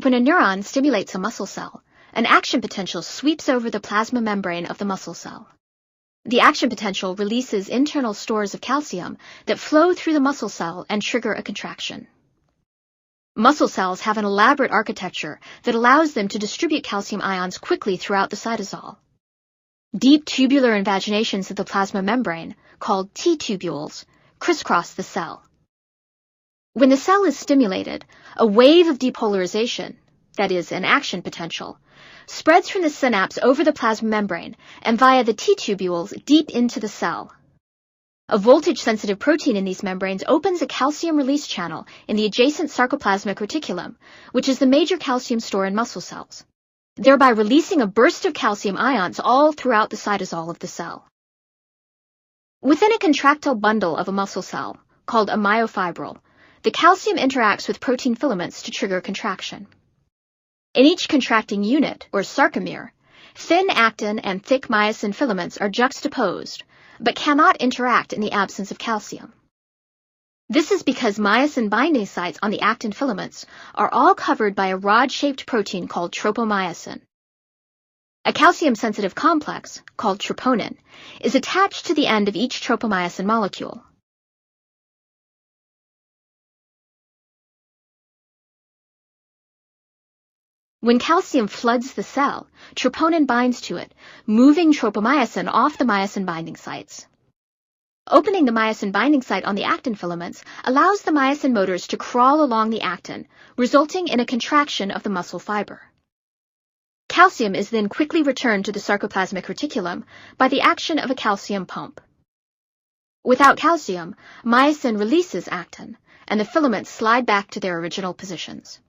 When a neuron stimulates a muscle cell, an action potential sweeps over the plasma membrane of the muscle cell. The action potential releases internal stores of calcium that flow through the muscle cell and trigger a contraction. Muscle cells have an elaborate architecture that allows them to distribute calcium ions quickly throughout the cytosol. Deep tubular invaginations of the plasma membrane, called T-tubules, crisscross the cell. When the cell is stimulated, a wave of depolarization, that is, an action potential, spreads from the synapse over the plasma membrane and via the T-tubules deep into the cell. A voltage-sensitive protein in these membranes opens a calcium release channel in the adjacent sarcoplasmic reticulum, which is the major calcium store in muscle cells, thereby releasing a burst of calcium ions all throughout the cytosol of the cell. Within a contractile bundle of a muscle cell, called a myofibril, the calcium interacts with protein filaments to trigger contraction. In each contracting unit, or sarcomere, thin actin and thick myosin filaments are juxtaposed, but cannot interact in the absence of calcium. This is because myosin binding sites on the actin filaments are all covered by a rod-shaped protein called tropomyosin. A calcium-sensitive complex, called troponin, is attached to the end of each tropomyosin molecule. When calcium floods the cell, troponin binds to it, moving tropomyosin off the myosin binding sites. Opening the myosin binding site on the actin filaments allows the myosin motors to crawl along the actin, resulting in a contraction of the muscle fiber. Calcium is then quickly returned to the sarcoplasmic reticulum by the action of a calcium pump. Without calcium, myosin releases actin, and the filaments slide back to their original positions.